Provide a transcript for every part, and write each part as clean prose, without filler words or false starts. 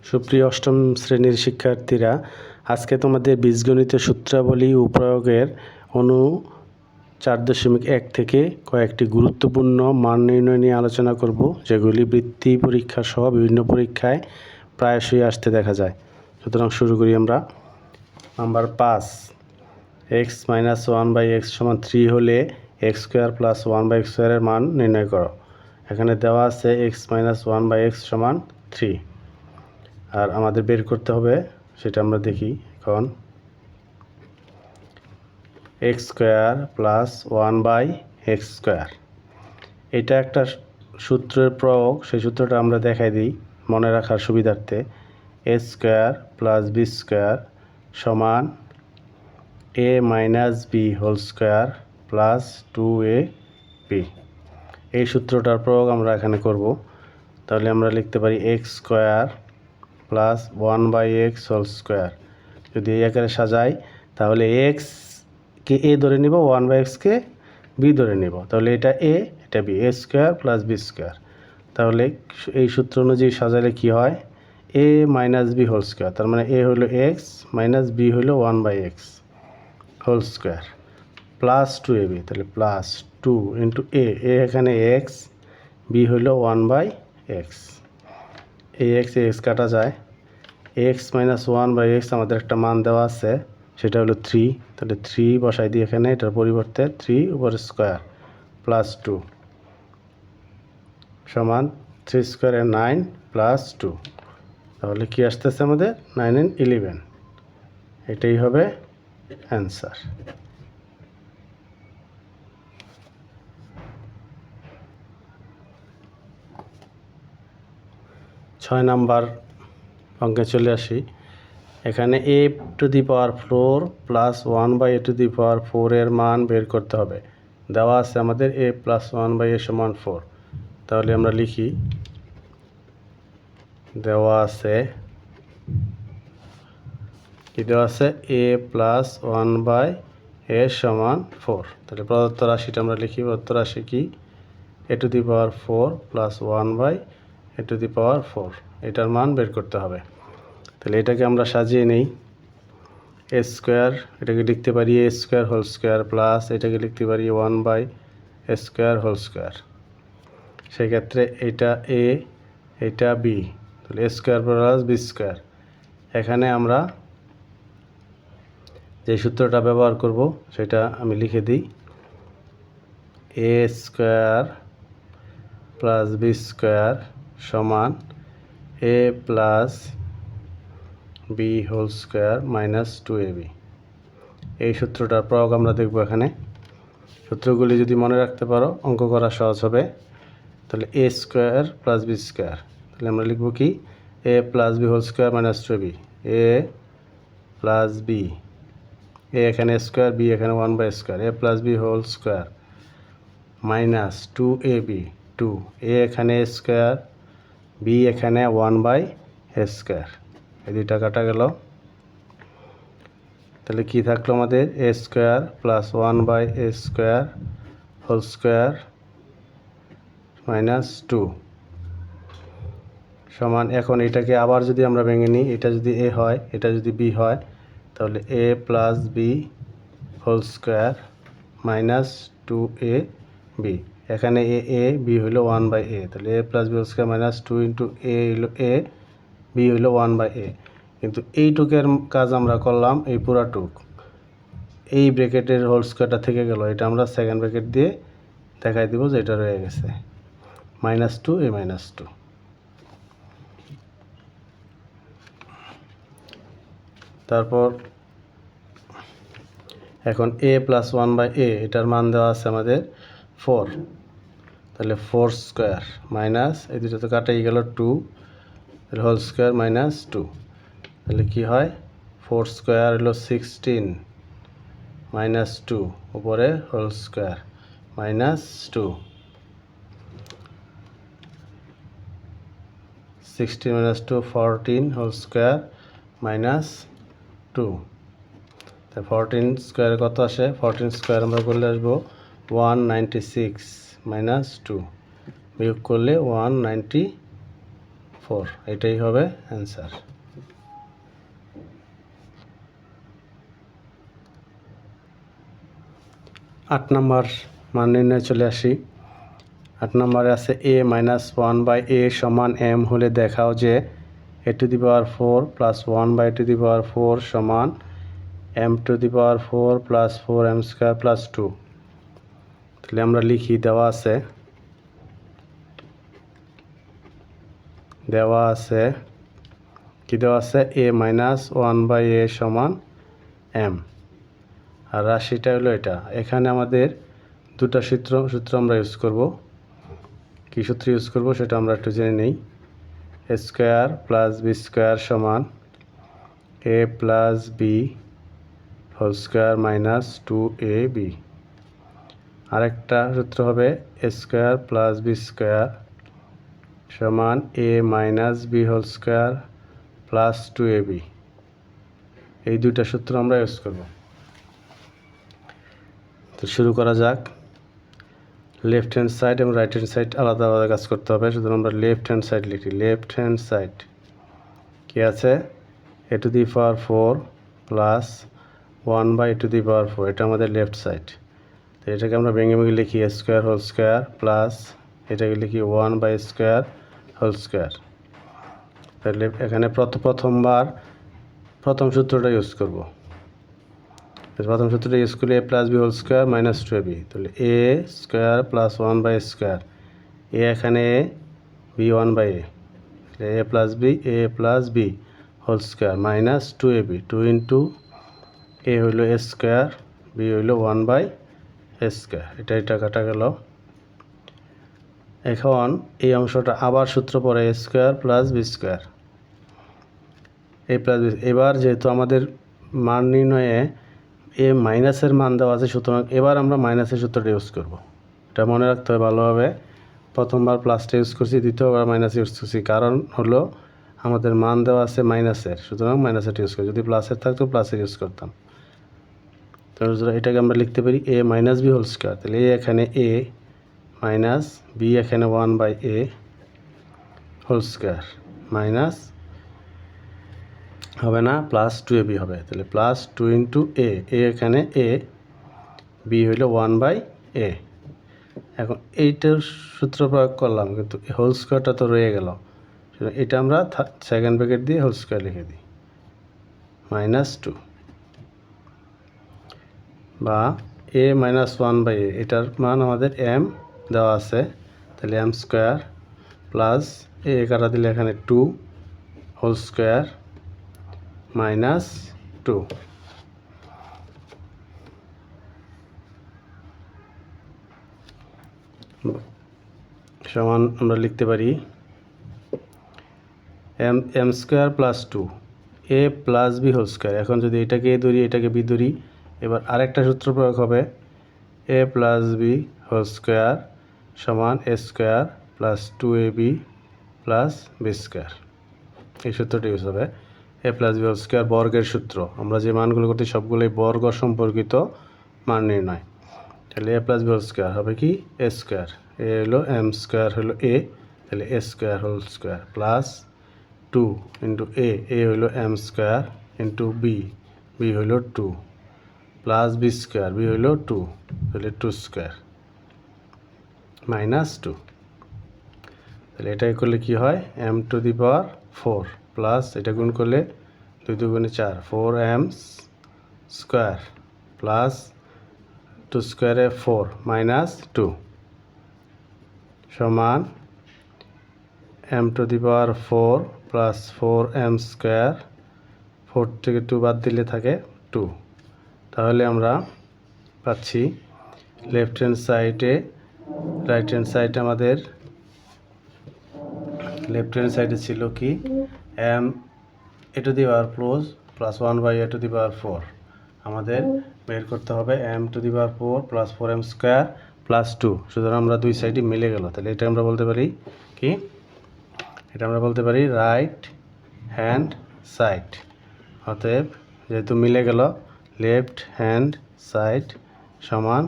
সুপ্রিয় অষ্টম শ্রেণীর শিক্ষার্থীরা, আজকে তোমাদের বীজগণিতের সূত্রাবলী ও প্রয়োগের অনু 4.1 থেকে কয়েকটি গুরুত্বপূর্ণ মান নির্ণয় নিয়ে আলোচনা করব, যেগুলি বৃত্তি পরীক্ষা সহ বিভিন্ন পরীক্ষায় প্রায়শই আসতে দেখা যায়। সুতরাং শুরু করি আমরা। নাম্বার 5, x - 1/x = 3 হলে x² + 1/x² এর মান নির্ণয় করো। এখানে দেওয়া আছে x - 1/x = 3, আর আমাদের বের করতে হবে, সেটা আমরা দেখি এখন। x² + 1/x², এটা একটা সূত্রের প্রয়োগ, সেই সূত্রটা আমরা দেখাই দিই মনে রাখার সুবিধার্থে। a² + b² = a - b² + 2ab। এই সূত্রটার প্রয়োগ আমরা এখানে করব। তাহলে আমরা লিখতে পারি x² + 1/x²। যদি এই আকারে সাজাই, তাহলে x কে a ধরে নিব, 1/x কে b ধরে নিব। তাহলে এটা a, এটা b, a² + b²। তাহলে এই সূত্র অনুযায়ী সাজালে কি হয়, a - b²। তার মানে a হলো x - b হলো 1/x² + 2ab। তাহলে +2 × a, এখানে x, b হলো 1/x। এই x কাটা যায়। x - 1/x আমাদের একটা মান দেওয়া আছে, সেটা হলো 3। তাহলে 3 বসাই দিই এখানে, এটার পরিবর্তে 3 উপরে স্কোয়ার +2 সমান 3² 9 + 2। তাহলে কি আসতেছে আমাদের 9 and 11। এটাই হবে অ্যান্সার। ছয় নাম্বার অঙ্কে চলে আসি। এখানে a⁴ + 1/a⁴ এর মান বের করতে হবে। দেওয়া আছে আমাদের a + 1/a = 4। তাহলে আমরা লিখি, দেওয়া আছে a + 1/a = 4। তাহলে প্রদত্ত রাশিটা আমরা লিখি। প্রদত্ত রাশি কি, a⁴ + 1/a⁴, এটার মান বের করতে হবে। তাহলে এটাকে আমরা সাজিয়ে নেই। a², এটাকে লিখতে পারি a² প্লাস এটাকে লিখতে পারি 1/a²²। সেক্ষেত্রে এটা a, এটা b, তাহলে a² + b²। এখানে আমরা যে সূত্রটা ব্যবহার করব সেটা আমি লিখে দিই। a² + b² = a + b² - 2ab। এই সূত্রটার প্রয়োগ আমরা দেখব এখানে। সূত্রগুলি যদি মনে রাখতে পারো, অঙ্ক করা সহজ হবে। তাহলে a² + b², তাহলে আমরা লিখব কি, a + b² - 2ab, a + b, a এখানে স্কোয়ার, b এখানে 1/² a + b² - 2ab, 2, a এখানে স্কোয়ার, b এখানে 1/² এই দুইটা কাটা গেল। তাহলে কি থাকলো আমাদের, a² + 1/a² - 2 সমান। এখন এটাকে আবার যদি আমরা ভেঙে নিই, এটা যদি a হয়, এটা যদি b হয়, তাহলে a + b² - 2ab। এখানে a, b হইল 1/a, তাহলে a + b² - 2 × a হইল a, b হইল 1/a। কিন্তু এইটুকের কাজ আমরা করলাম, এই পুরাটুক, এই ব্র্যাকেটের হোল স্কোয়ারটা থেকে গেল, এটা আমরা সেকেন্ড ব্র্যাকেট দিয়ে দেখাই দিব যে এটা রয়ে গেছে -2a - 2। তারপর এখন a + 1/a, এটার মান দেওয়া আছে আমাদের 4। তাহলে 4² মাইনাস এই দুটো তো কাটাই গেল 2, তাহলে হোল স্কোয়ার -2। তাহলে কি হয়, 4² হলো 16 -2 উপরে হোল স্কোয়ার -2, 16 - 2 14 হোল স্কোয়ার -2। তাই 14² কত আসে, 14² আমরা করলে আসবো 196 - 2, বিয়োগ করলে 194। 4, এটাই হবে অ্যান্সার। 8 নম্বর মান নির্ণয় চলে আসি। 8 নম্বরে আছে a মাইনাস 1/a সমান m হলে দেখাও যে a to the power 4 plus 1/a to the power 4 সমান m to the power 4 plus 4m square plus 2। তাহলে আমরা লিখি, দেওয়া আছে কি দেওয়া আছে a মাইনাস 1/a সমান m, আর রাশিটা হলো এটা। এখানে আমাদের দুটা সূত্র আমরা ইউজ করব। কি সূত্র ইউজ করব সেটা আমরা একটু জেনে নেই। a square plus b square সমান a plus b whole square minus 2ab। আরেকটা সূত্র হবে a square plus b square সমান a minus b whole square plus 2ab। এই দুইটা সূত্র আমরা ইউজ করব। তো শুরু করা যাক। লেফট হ্যান্ড সাইড এবং রাইট হ্যান্ড সাইড আলাদা আলাদা কাজ করতে হবে, সুতরাং আমরা লেফট হ্যান্ড সাইড লিখি। লেফট হ্যান্ড সাইড কি আছে, a to the power 4 plus 1/a to the power 4, এটা আমাদের লেফট সাইড। তো এটাকে আমরা ভেঙে লিখি a square whole square plus এটাকে লিখি 1/a স্কোয়ার হোল স্কোয়ার। তাহলে এখানে প্রথম সূত্রটা ইউজ করব। প্রথম সূত্রটা ইউজ করলে a plus b whole square minus 2ab। তাহলে a square plus 1/a square, a এখানে a, b 1/a, a plus b whole square minus 2ab। 2 into a হইল a স্কোয়ার, b হইল 1/a স্কোয়ার। এটা কাটা গেল। এখন এই অংশটা আবার সূত্র পড়ে a square plus b square, a plus b। এবার যেহেতু আমাদের মান নির্ণয়ে এ মাইনাসের মান দেওয়া আছে, সুতরাং এবার আমরা মাইনাসের সূত্রটা ইউজ করব। এটা মনে রাখতে হবে ভালোভাবে। প্রথমবার প্লাসটা ইউজ করছি, দ্বিতীয়বার মাইনাস ইউজ করছি, কারণ হলো আমাদের মান দেওয়া আছে মাইনাসের, সুতরাং মাইনাসেরটা ইউজ করি। যদি প্লাসের থাকতো প্লাসের ইউজ করতাম। তো এটাকে আমরা লিখতে পারি a minus b whole square. তাহলে a এখানে a মাইনাস b এখানে 1/a হোল স্কোয়ার মাইনাস হবে না, প্লাস 2ab হবে। তাহলে প্লাস 2 ইন্টু a এখানে a, b হইল 1/a। এখন এইটার সূত্র প্রয়োগ করলাম, কিন্তু হোল স্কোয়ারটা তো রয়ে গেল, এটা আমরা সেকেন্ড ব্র্যাকেট দিয়ে হোল স্কোয়ার লিখে দিই মাইনাস 2, বা a মাইনাস 1/a, এটার মান আমাদের m দেওয়া আছে। তাহলে m স্কোয়ার প্লাস a কাটা দিলে এখানে 2 হোল স্কোয়ার মাইনাস 2। সমান আমরা লিখতে পারি m square plus 2 a plus b whole square. এখন যদি এটাকে a ধরি, এটাকে b ধরি, এবার আরেকটা সূত্র প্রয়োগ হবে a plus b whole square সমান a square plus 2ab plus b square. এই সূত্রটা ইউজ হবে। a plus b whole square বর্গের সূত্র। আমরা যে মানগুলো করতে সবগুলোই বর্গ সম্পর্কিত মান নির্ণয়। তাহলে a plus b whole square হবে কি a স্কোয়ার, a হলো m স্কোয়ার হলো a, তাহলে a square whole square plus 2 into a হইলো m স্কোয়ার ইন্টু b হইলো 2 প্লাস b স্কোয়ার, b হইলো 2, তাহলে 2 স্কোয়ার মাইনাস 2। তাহলে এটাই করলে কি হয়, m to the power 4 plus এটা গুণ করলে 2 2 4, 4m স্কোয়ার প্লাস 2 স্কোয়ারে 4 মাইনাস 2 সমান m to the power 4 plus 4m square, 4 থেকে 2 বাদ দিলে থাকে 2। তাহলে আমরা পাচ্ছি লেফট হ্যান্ড সাইডে, রাইট হ্যান্ড সাইডে আমাদের লেফট হ্যান্ড সাইডে ছিল কি m a to the power plus 1/a to the power 4। আমাদের বের করতে হবে m to the power 4 plus 4m square plus 2। সুতরাং আমরা দুই সাইডই মিলে গেল। তাহলে এটা আমরা বলতে পারি কি, এটা আমরা বলতে পারি রাইট হ্যান্ড সাইড। অতএব যেহেতু মিলে গেল, লেফট হ্যান্ড সাইড সমান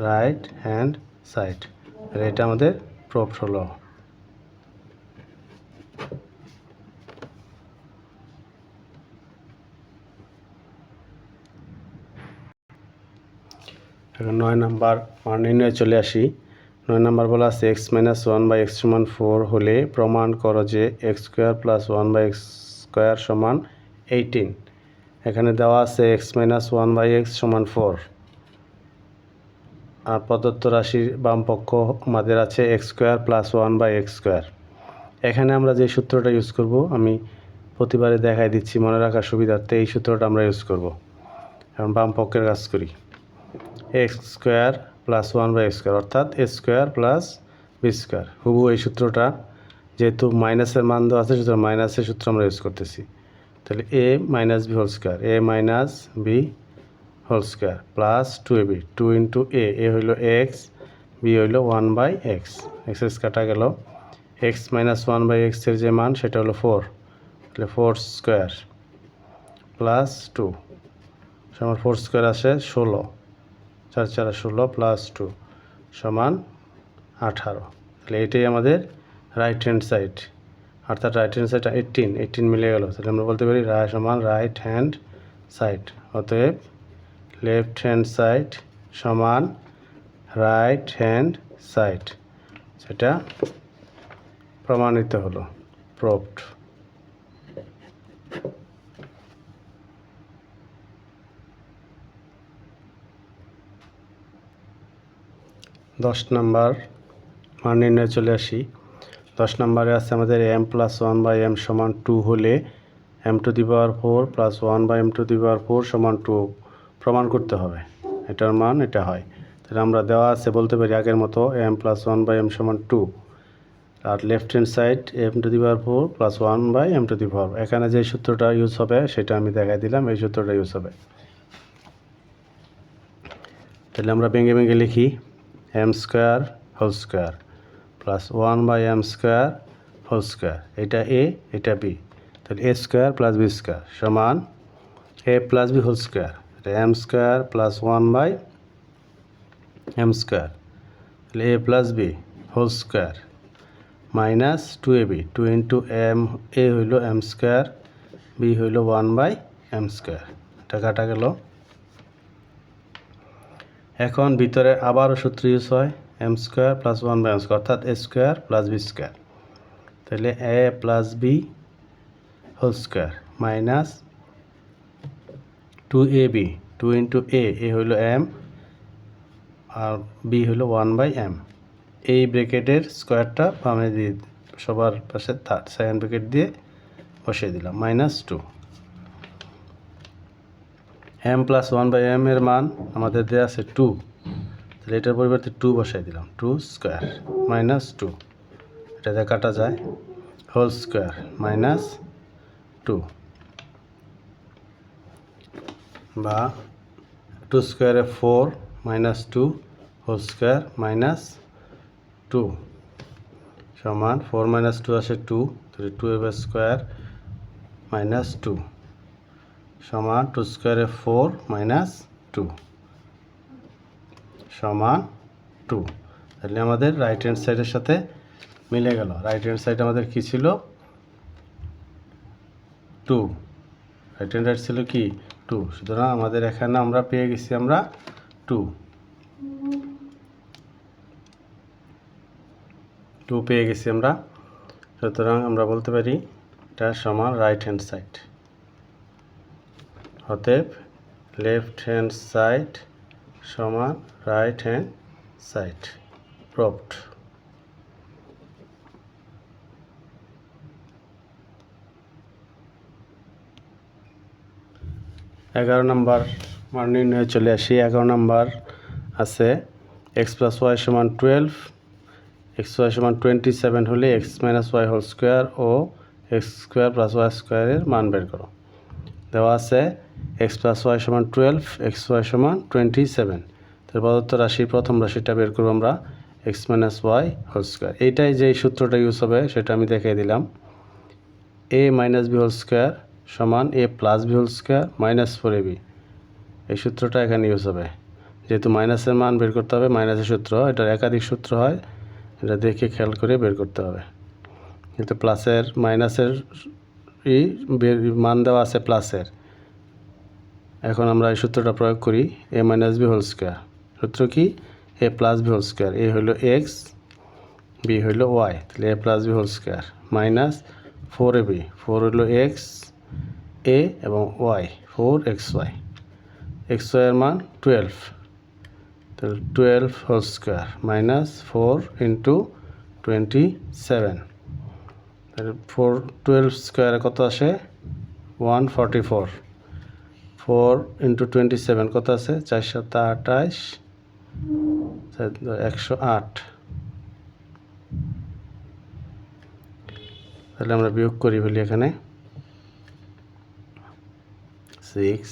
রাইট হ্যান্ড সাইড। এটা আমাদের প্রুফ হলো। এখন 9 নাম্বার মান নির্ণয়ে চলে আসি। 9 নাম্বার বলা আছে x মাইনাস 1/x সমান 4 হলে প্রমাণ করো যে x square plus 1/x square সমান 18। এখানে দেওয়া আছে x মাইনাস 1/x সমান 4 আর প্রদত্ত রাশির বাম পক্ষ আমাদের আছে x square plus 1/x square. এখানে আমরা যে সূত্রটা ইউজ করব আমি প্রতিবারে দেখাই দিচ্ছি মনে রাখার সুবিধার্থে এই সূত্রটা আমরা ইউজ করব। এখন বাম পক্ষের কাজ করি, x square plus 1/x square অর্থাৎ a square plus B square. হুবহু এই সূত্রটা যেহেতু মাইনাসের মান দেওয়া আছে সুতরাং মাইনাসের সূত্র আমরা ইউজ করতেছি। তাহলে a minus B whole square, a minus B whole square plus 2ab, 2 into a হইল x, b হইল 1/x, x কাটা গেল। x মাইনাস 1/x এর যে মান সেটা হলো 4, তাহলে 4 স্কোয়ার প্লাস 2 সমান 4 স্কোয়ার আসে 16, 4 4 16 প্লাস 2 সমান 18। তাহলে এটাই আমাদের রাইট হ্যান্ড সাইড, অর্থাৎ রাইট হ্যান্ড সাইড 18 মিলে গেল। তাহলে আমরা বলতে পারি সমান রাইট হ্যান্ড সাইড। অতএব লেফট হ্যান্ড সাইড সমান রাইট হ্যান্ড সাইড, সেটা প্রমাণিত হলো, প্রুভড। 10 নাম্বার মান নির্ণয়ে চলে আসি। 10 নম্বরে আছে আমাদের m প্লাস 1/m সমান 2 হলে m to the power 4 plus 1/m to the power 4 সমান 2 প্রমাণ করতে হবে। এটার মান এটা হয়। তাহলে আমরা দেওয়া আছে বলতে পারি আগের মতো m প্লাস 1/m সমান 2 আর left hand side m to the power 4 plus 1/m to the power. এখানে যে সূত্রটা ইউজ হবে সেটা আমি দেখাই দিলাম, এই সূত্রটা ইউজ হবে। তাহলে আমরা ভেঙে ভেঙে লিখি m square whole square plus 1/m square whole square, এটা a এটা b, তাহলে a square plus b square সমান a plus b whole square, m square plus 1/m square, তাহলে a plus b whole square minus 2ab, 2 into m, a হইল m square, b হইল 1/m square, এটা কাটা গেল। এখন ভিতরে আবারও সূত্র ইউজ হয় m square plus 1/m square অর্থাৎ a square plus b square, তাহলে a plus b whole square minus 2ab, 2 into a হইল m আর b হইল 1/m। এই ব্র্যাকেটের স্কোয়ারটা বামে দিয়ে সবার পাশে সেকেন্ড ব্র্যাকেট দিয়ে বসিয়ে দিলাম মাইনাস 2। m প্লাস 1/m এর মান আমাদের দেওয়া আছে 2, তাহলে এটার পরিবর্তে 2 বসাই দিলাম, 2 স্কোয়ার মাইনাস 2, এটাতে কাটা যায়, হোল স্কোয়ার মাইনাস 2 বা 2 স্কোয়ারে 4 মাইনাস 2 হোল স্কোয়ার মাইনাস 2 সমান 4 মাইনাস 2 আসে 2, তাহলে 2ab স্কোয়ার মাইনাস 2 সমান 2 স্কোয়ারে 4 মাইনাস 2 সমান 2। তাহলে আমাদের রাইট হ্যান্ড সাইডের সাথে মিলে গেল। রাইট হ্যান্ড সাইড আমাদের কি ছিল 2, রাইট হ্যান্ড সাইড ছিল কি 2, সুতরাং আমাদের এখানে আমরা পেয়ে গেছি আমরা 2 পেয়ে গেছি আমরা, সুতরাং আমরা বলতে পারি এটা সমান রাইট হ্যান্ড সাইড। অতএব লেফট হ্যান্ড সাইড সমান রাইট হ্যান্ড সাইড, প্রুভড। 11 নম্বর মান নির্ণয়ে চলে আসি। 11 নম্বর আছে x প্লাস ওয়াই সমান 12, x ওয়াই সমান 27 হলে x minus Y whole square ও x স্কোয়ার প্লাস ওয়াই স্কোয়ারের মান বের করো। দেওয়া আছে x প্লাস ওয়াই সমান 12, x ওয়াই সমান 27, তার প্রদত্ত রাশির প্রথম রাশিটা বের করবো আমরা x minus Y whole square. এইটাই যে সূত্রটা ইউজ হবে সেটা আমি দেখিয়ে দিলাম, a minus B whole square সমান a plus B whole square minus 4ab, এই সূত্রটা এখানে ইউজ হবে। যেহেতু মাইনাসের মান বের করতে হবে, মাইনাসের সূত্র এটার একাধিক সূত্র হয়, এটা দেখে খেয়াল করে বের করতে হবে। কিন্তু প্লাসের মাইনাসের মান দেওয়া আছে প্লাসের, এখন আমরা এই সূত্রটা প্রয়োগ করি a minus B whole square, সূত্র কি a plus B whole square, a হলো এক্স, বি হইল ওয়াই, তাহলে a plus B whole square minus 4ab, 4 হলো এক্স এ এবং ওয়াই 4xy, xy এর মান 12, তাহলে 12 হোল স্কোয়ার মাইনাস 4 ইন্টু 27, তাহলে 12 স্কোয়ারে কত আসে 144, 4 ইন্টু 27 কত আছে 4 7 28, 108, তাহলে আমরা বিয়োগ করি বলি এখানে 6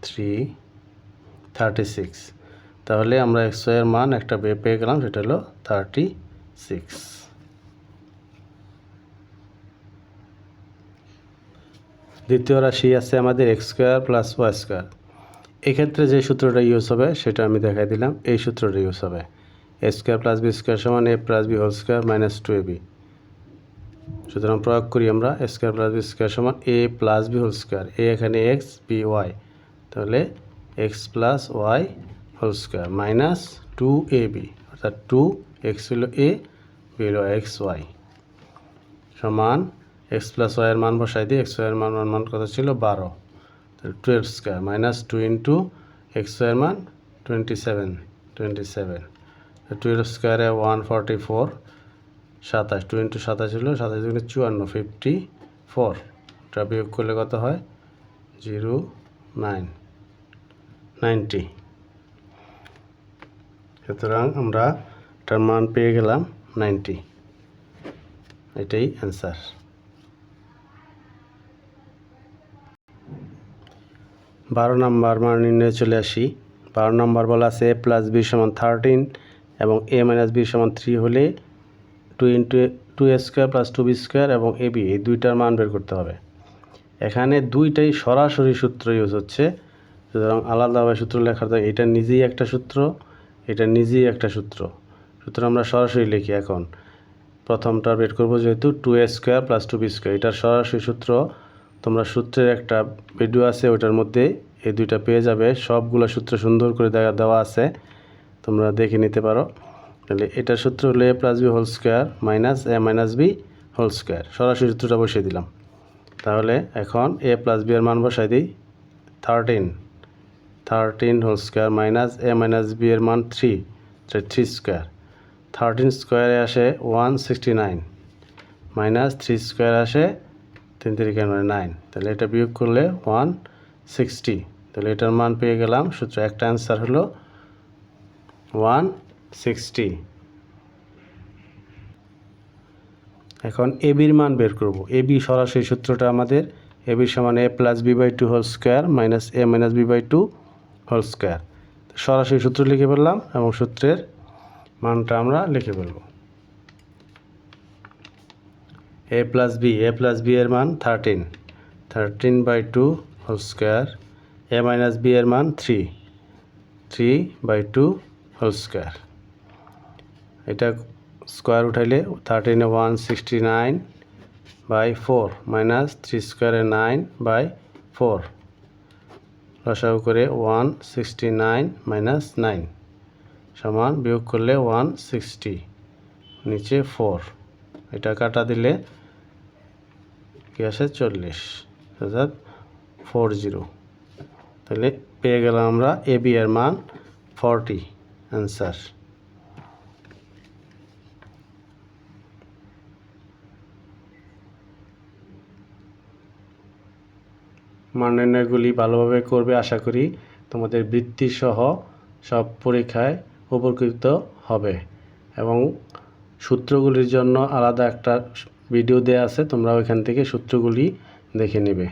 3 36, তাহলে আমরা xy এর মান একটা পেয়ে গেলাম, সেটা হলো 36। দ্বিতীয় রাশি আছে আমাদের X square plus Y square. এক্ষেত্রে যে সূত্রটা ইউজ হবে সেটা আমি দেখাই দিলাম, এই সূত্রটা ইউজ হবে a square plus B square সমান a plus B whole square minus 2ab। সুতরাং প্রয়োগ করি আমরা a square plus B square সমান a plus B whole square, a এখানে এক্স বি ওয়াই, তাহলে x plus y whole square minus 2ab, অর্থাৎ 2x হলো এ, বি হলো এক্স ওয়াই সমান এক্স প্লাস ওয়াইয়ের মান বসাই দিই, এক্স ওয়াইয়ের মান কত ছিল 12, তাহলে 12 স্কোয়ার মাইনাস 2 ইন্টু এক্স ওয়াইয়ের মান 27, 12 স্কোয়ারে 144, 27, 2 ইন্টু 27 হলো 27 গুণে 54, 54, এটা বিয়োগ করলে কত হয় 09, 90। সুতরাং আমরা এটার মান পেয়ে গেলাম 90, এটাই অ্যান্সার। 12 নম্বর মান নির্ণয়ে চলে আসি। 12 নম্বর বলা আছে এ প্লাস বি সমান 13 এবং এ মাইনাস বি সমান 3 হলে 2 into 2a square plus 2b square এবং ab এই দুইটার মান বের করতে হবে। এখানে দুইটাই সরাসরি সূত্র ইউজ হচ্ছে, সুতরাং আলাদাভাবে সূত্র লেখার তো এটা নিজেই একটা সূত্র, এটা নিজেই একটা সূত্র, সুতরাং আমরা সরাসরি লিখি। এখন প্রথমটা বের করবো যেহেতু 2a square plus 2b square, এটার সরাসরি সূত্র তোমরা সূত্রের একটা ভিডিও আছে, ওইটার মধ্যে এই দুইটা পেয়ে যাবে, সবগুলো সূত্র সুন্দর করে দেওয়া আছে, তোমরা দেখে নিতে পারো। তাহলে এটার সূত্র হলো a plus B whole square minus a minus B whole square, সরাসরি সূত্রটা বসিয়ে দিলাম। তাহলে এখন এ প্লাস বি এর মান বসাই দিই 13 whole square minus a minus B এর মান 3 স্কোয়ার, 13 স্কোয়ারে আসে 169 মাইনাস 3 স্কোয়ার আসে 3 3 9, তাহলে এটা বিয়োগ করলে 160, তাহলে এটার মান পেয়ে গেলাম। সূত্র একটা অ্যান্সার হলো 160। এখন এবির মান বের করব। এবি সরাসরি সূত্রটা আমাদের এবি সমান a plus b by 2 whole square minus a minus b by 2 whole square, সরাসরি সূত্র লিখে ফেললাম এবং সূত্রের মানটা আমরা লিখে ফেলব। এ প্লাস বি এর মান 13 by 2 whole square, A minus B এর মান 3 বাই 2 হোল স্কোয়ার, এটা স্কোয়ার উঠাইলে 13 169 বাই 4 মাইনাস 3 স্কোয়ারে 9 বাই 4, লসাগু করে 169 মাইনাস 9 সমান বিয়োগ করলে 160, নিচে 4, এটা কাটা দিলে কি আসে 40, অর্থাৎ 40, তাহলে পেয়ে গেলাম আমরা এ বি এর মান 40, অ্যান্সার। মান নির্ণয়গুলি ভালোভাবে করবে, আশা করি তোমাদের বৃত্তি সহ সব পরীক্ষায় উপকৃত হবে। এবং সূত্রগুলির জন্য আলাদা একটা ভিডিও দেওয়া আছে, তোমরা ওইখান থেকে সূত্রগুলি দেখে নেবে।